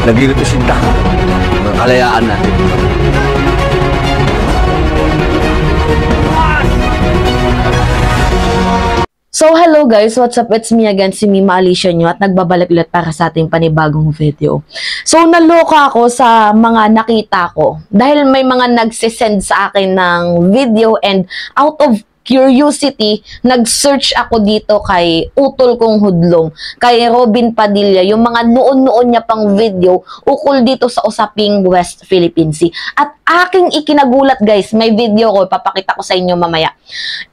nagrepresenta ng kalayaan natin. So hello guys, what's up? It's me again, si Mima Alicia nyo at nagbabalik ulit para sa ating panibagong video. So naloka ako sa mga nakita ko dahil may mga nagsisend sa akin ng video and out of curiosity, nag-search ako dito kay Utol Kong Hudlom, kay Robin Padilla, yung mga noon-noon niya pang video ukol dito sa usaping West Philippine Sea. At aking ikinagulat guys, may video ko, papakita ko sa inyo mamaya.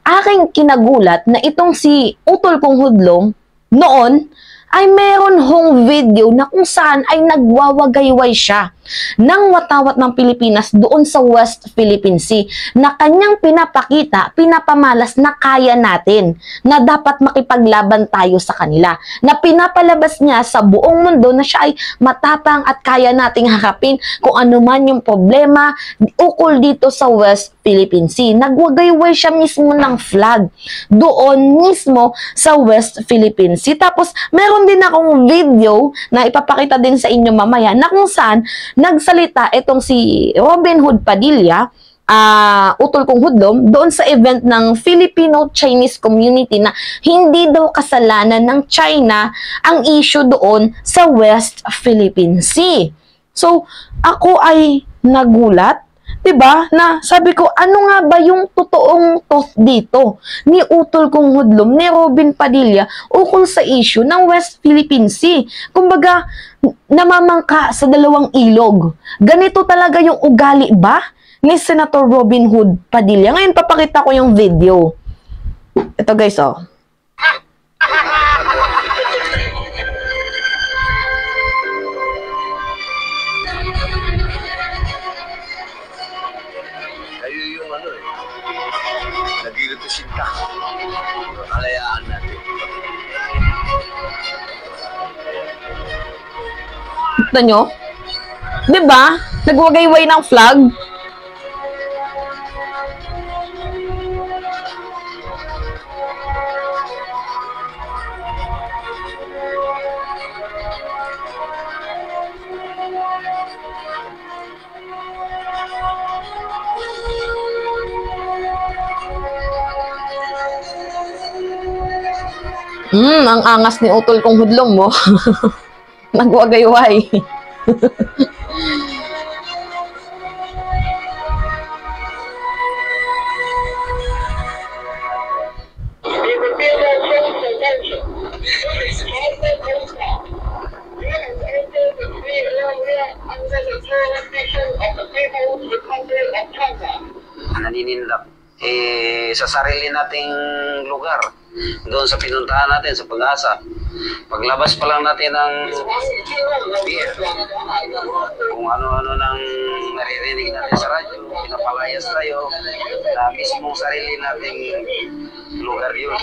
Aking kinagulat na itong si Utol Kong Hudlom, noon, ay meron hong video na kung saan ay nagwawagayway siya ng watawat ng Pilipinas doon sa West Philippine Sea na kanyang pinapakita, pinapamalas na kaya natin, na dapat makipaglaban tayo sa kanila, na pinapalabas niya sa buong mundo na siya ay matapang at kaya nating harapin kung ano man yung problema ukol dito sa West Philippine Sea. Nagwagayway siya mismo ng flag doon mismo sa West Philippine Sea. Tapos meron din akong video na ipapakita din sa inyo mamaya na kung saan nagsalita itong si Robin Hood Padilla, Utol Kong Hudlom, doon sa event ng Filipino-Chinese community na hindi daw kasalanan ng China ang issue doon sa West Philippine Sea. So, ako ay nagulat, 'di ba? Na sabi ko, ano nga ba yung totoong thought dito ni Utol Kong Hudlom, ni Robin Padilla ukol sa issue ng West Philippine Sea? Kumbaga, namamangka sa dalawang ilog. Ganito talaga yung ugali ba ni Senator Robin Hood Padilla? Ngayon papakita ko yung video. Ito guys, oh. Nagrepresenta ng kalayaan natin. Ito nyo? Diba? Nagwagayway ng flag. Ang angas ni Utol Kong Hudlom mo. Nagwagayway. Naninindap sa sarili nating lugar, doon sa pinuntahan natin sa Pag-asa. Paglabas pa lang natin ng beer, kung ano-ano nang naririnig natin sa radyo, pinapalayas tayo na mismong sarili nating lugar yun.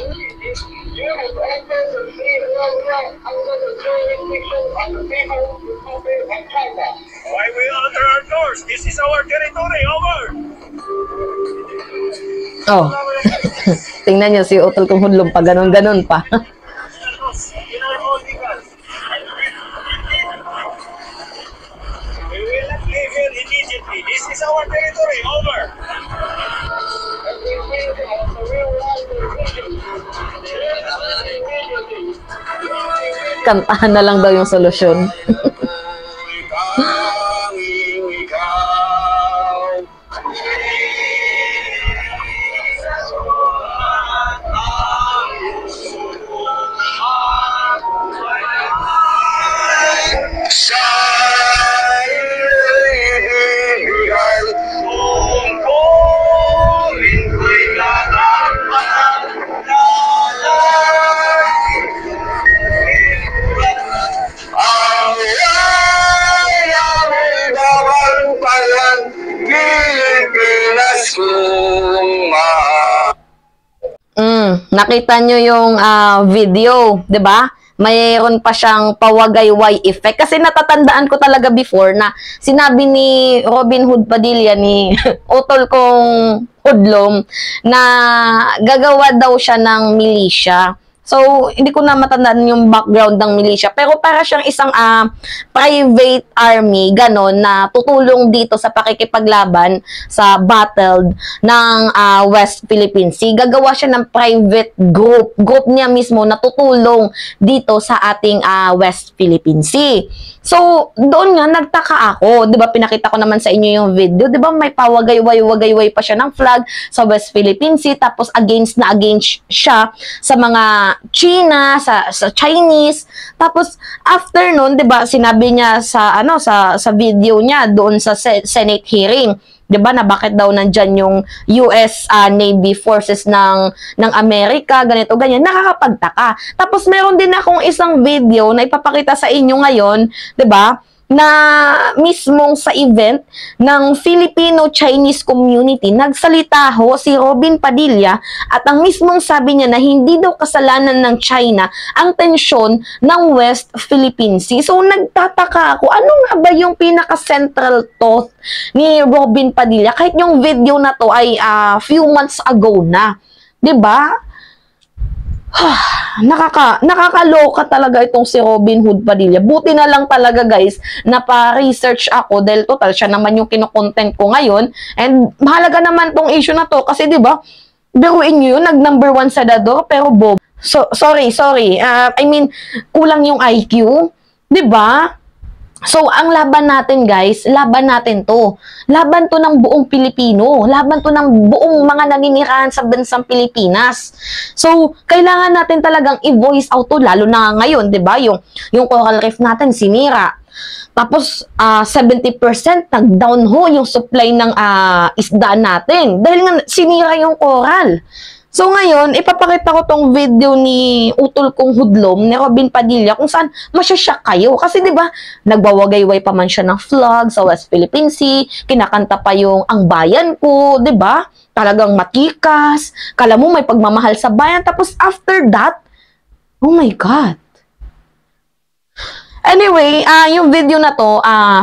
Why we under our doors? This is our territory. Over. Oh. Tingnan nyo si Utol Kong Hudlom pa, ganon-ganon pa. We will not leave here immediately. This is our territory. Over. Kantahan na lang daw yung solusyon. Nakita nyo yung video, 'di ba? Mayroon pa siyang pawagayway effect. Kasi natatandaan ko talaga before na sinabi ni Robin Hood Padilla, ni Utol Kong Hudlom, na gagawa daw siya ng militia So, hindi ko na matandaan yung background ng militia. Pero para siyang isang private army, ganon, na tutulong dito sa pakikipaglaban sa battle ng West Philippine Sea. Gagawa siya ng private group. Group niya mismo na tutulong dito sa ating West Philippine Sea. So, doon nga, nagtaka ako. Diba, pinakita ko naman sa inyo yung video. Diba, may pawagay-way pa siya ng flag sa West Philippine Sea. Tapos, against siya sa mga China, sa Chinese. Tapos, after nun, diba, sinabi niya sa video niya doon sa Senate hearing, 'di ba, na bakit daw nandyan yung US Navy forces ng Amerika, ganito ganyan, nakakapagtaka. Tapos meron din akong isang video na ipapakita sa inyo ngayon, 'di ba, na mismong sa event ng Filipino-Chinese community, nagsalita ho si Robin Padilla at ang mismong sabi niya na hindi daw kasalanan ng China ang tensyon ng West Philippine Sea. So, nagtataka ako, ano nga ba yung pinaka-central thought ni Robin Padilla kahit yung video na to ay few months ago na. 'Di ba? Nakakaloka talaga itong si Robin Hood Padilla. Buti na lang talaga guys, napa-research ako dahil total siya naman yung kino-content ko ngayon. And mahalaga naman tong issue na to kasi 'di ba? Biruin niyo yun, nag-number 1 senador pero bob. So, sorry. I mean, kulang yung IQ, 'di ba? So, ang laban natin guys, laban natin to. Laban to ng buong Pilipino. Laban to ng buong mga naninirahan sa bansang Pilipinas. So, kailangan natin talagang i-voice out to, lalo na ngayon, di ba? Yung coral reef natin, sinira. Tapos, 70% nag-down ho yung supply ng isda natin. Dahil nga, sinira yung coral. So ngayon, ipapakita ko tong video ni Utol kong Hudlom, ni Robin Padilla, kung saan masyasyak kayo. Kasi 'di ba, nagbawagay-way pa man siya ng flag sa West Philippine Sea, kinakanta pa yung Ang Bayan Ko, 'di ba? Talagang matikas, kala mo may pagmamahal sa bayan, tapos after that, oh my God. Anyway, yung video na to,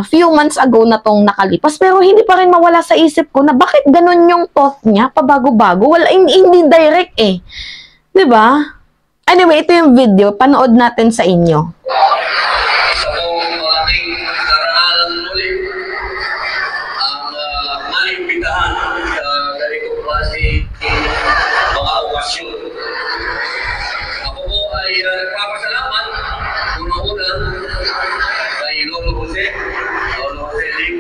few months ago na tong nakalipas, pero hindi pa rin mawala sa isip ko na bakit ganun yung thought niya, pabago-bago. Wala, hindi direct eh. 'Di ba? Anyway, ito yung video, panood natin sa inyo. Sa buong ating karangalan muli, ang maimbitahan sa ganitong klase mga okasyon. Ako po ay nagpapasalamat unang-unang kay Lolo Jose Lim,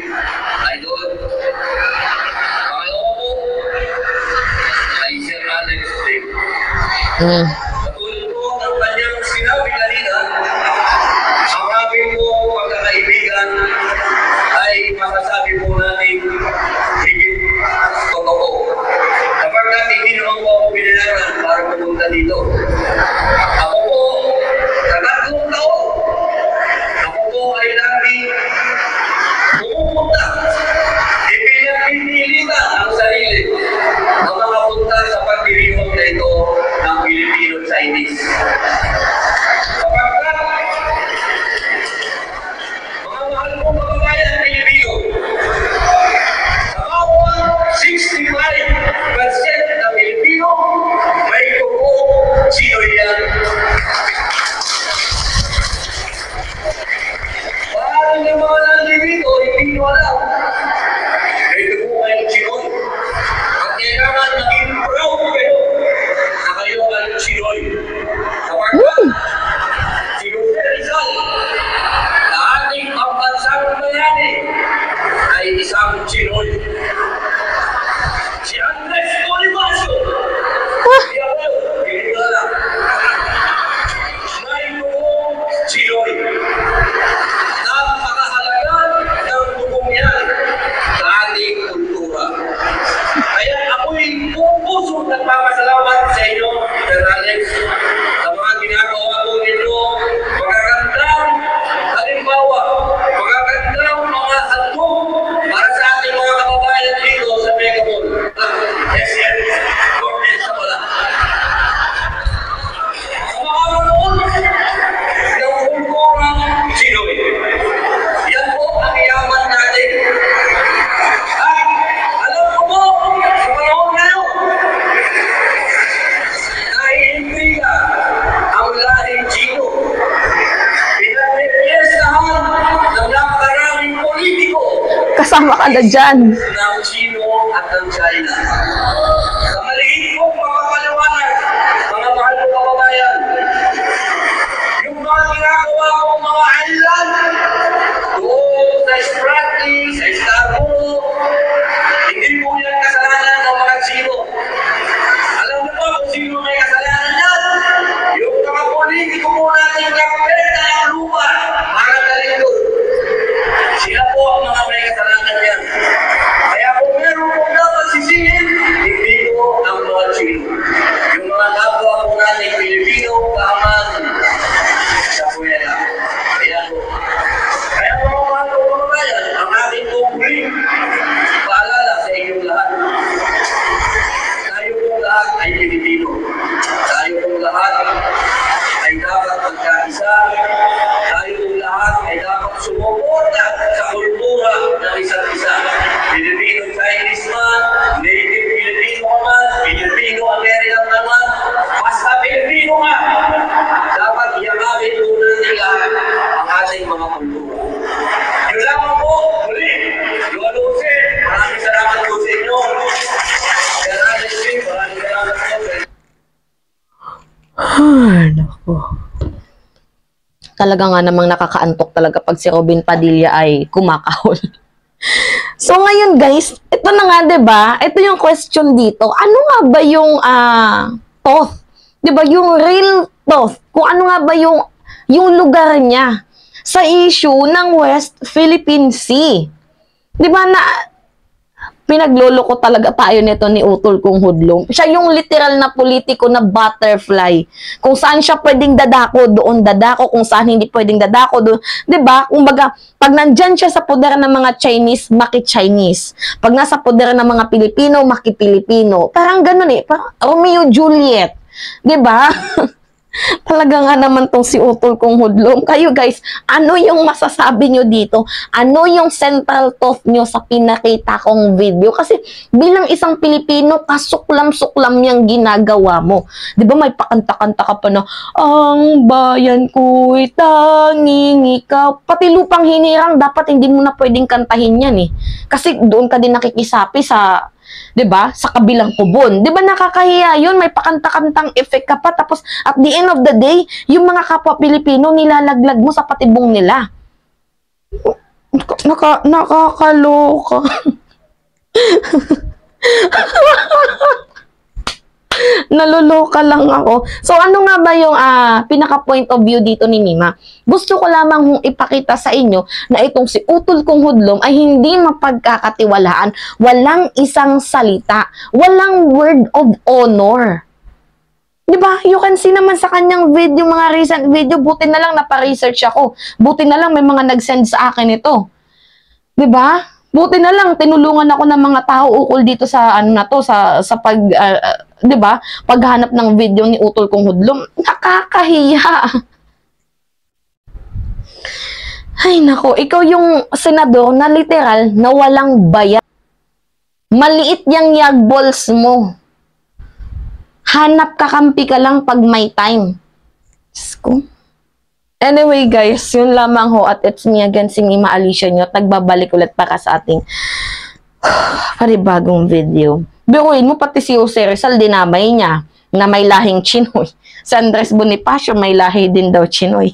Idol. Pangalawa po ay Sir Alex Lim. Katulad po ng kanyang sinabi kanina, ang aming po pagkakaibigan ay masasabi po natin higit totoo. Sapagkat hindi naman po ako binilaran para pumunta dito. Ako po, sa 3 taon, ako po ay lagi pumupunta. Ipinipilitan ang sarili ng mga punta sa pagdiriwang na ito ng Filipino-Chinese. Sapagkat, mga mahal kong kababayan ng Pilipino, sa bawat 65% na Pilipino, may tuko sino yan. Parang yung mga nandito, hindi nyo alam. May tuko kayong Chinoy. At kailangan maging proud kayo na kayo ay Chinoy. Sapagkat, si Jose Rizal, na ating pambansang bayani, ay isang Chinoy. Si Andres Bonifacio, di ako, hindi ko alam. May tuko Chinoy. Napakahalaga ng tukong yan sa ating kultura. Kaya ako'y buong puso nagpapasalamat sa inyo, Sir Alex, sa mga ginagawa po ninyo, magagandang halimbawa, magagandang mga handog para sa ating mga kasama ka na dyan. ng Chino at ng China. Sa maliit kong mapapaliwanag, mga mahal ko kababayan, yung mga ginagawa kong mga island, doon sa Sprati, sa Starbucks, hindi po yan kasalanan ng mga Chino. Alam mo ba kung sino may kasalanan yan? Yung mga politiko po natin kapeta ng lupa para talinggo. Sila po ang mga may kasalanan yan. Kaya kung meron po dapat sisihin, hindi po ang mga Chino. Yung mga kapwa po natin Pilipino, kaman, sa puwela. Kaya po. Kaya mga mga kababayan, ang ating tungkuling, paalala sa inyong lahat. Tayo pong lahat ay Pilipino. Tayo pong lahat ay dapat magkaisa. Tayo pong lahat ay dapat sumuporta sa kultura ng isa't isa. Filipino-Chinese man, native Filipino ka man, Filipino-American naman, basta Filipino nga. Dapat yakapin po natin lahat ang ating mga kultura. Yun lamang po, muli, Luan Jose, maraming salamat po sa inyo. Maraming salamat po. Ay, naku. Talaga nga namang nakakaantok talaga pag si Robin Padilla ay kumakahol. So ngayon guys, ito na nga 'di ba? Ito yung question dito. Ano nga ba yung Toth? 'Di ba yung real Toth? Kung ano nga ba yung lugar niya sa issue ng West Philippine Sea. 'Di ba na pinagloloko talaga tayo nito ni Utol Kung Hudlom. Siya yung literal na politiko na butterfly. Kung saan siya pwedeng dadako, doon dadako. Kung saan hindi pwedeng dadako, doon. Diba? Kumbaga, pag nandyan siya sa poder ng mga Chinese, maki-Chinese. Pag nasa poder ng mga Pilipino, maki-Pilipino. Parang ganun eh. Parang Romeo Juliet. Diba? Talaga nga naman tong si Utol Kung Hudlom. Kayo guys, ano yung masasabi nyo dito? Ano yung central thought nyo sa pinakita kong video? Kasi bilang isang Pilipino, kasuklam-suklam yung ginagawa mo. Di ba may pakanta-kanta ka pa na, ang bayan ko'y tanging ikaw. Pati lupang hinirang, dapat hindi mo na pwedeng kantahin yan eh. Kasi doon ka din nakikisapi sa 'di ba? Sa kabilang kubon. 'Di ba nakakahiya 'yun? May pakanta-kantang effect ka pa tapos at the end of the day, yung mga kapwa Pilipino nilalaglag mo sa patibong nila. Nakakaloka. Naluluka lang ako. So, ano nga ba yung pinaka-point of view dito ni Mima? Gusto ko lamang ipakita sa inyo na itong si Utol Kung Hudlom ay hindi mapagkakatiwalaan. Walang isang salita. Walang word of honor. Diba? You can see naman sa kanyang video, mga recent video, buti na lang napa-research ako. Buti na lang may mga nag-send sa akin ito. Diba? Buti na lang tinulungan ako ng mga tao ukol dito sa ano na to, sa pag 'di ba? Paghanap ng video ni Utol Kung Hudlom. Nakakahiya. Ay nako, ikaw yung senador na literal na walang bayan. Maliit yang yagballs mo. Hanap kakampi ka lang pag may time. Sko. Anyway guys, yun lamang ho at it's me again, si Mima Alicia nyo at nagbabalik ulit para sa ating panibagong video. Biruin mo pati si Jose Rizal dinamay niya na may lahing Chinoy. Si Andres Bonifacio may lahi din daw Chinoy.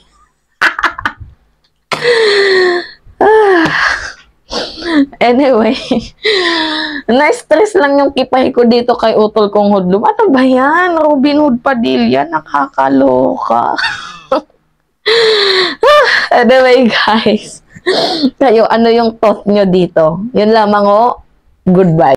Anyway, na-stress lang yung kipay ko dito kay Utol Kung Hudlom. Ano ba yan? Robin Hood Padilla, nakakaloka. Anyway guys, kayo ano yung thought nyo dito? Yun lamang ho, goodbye.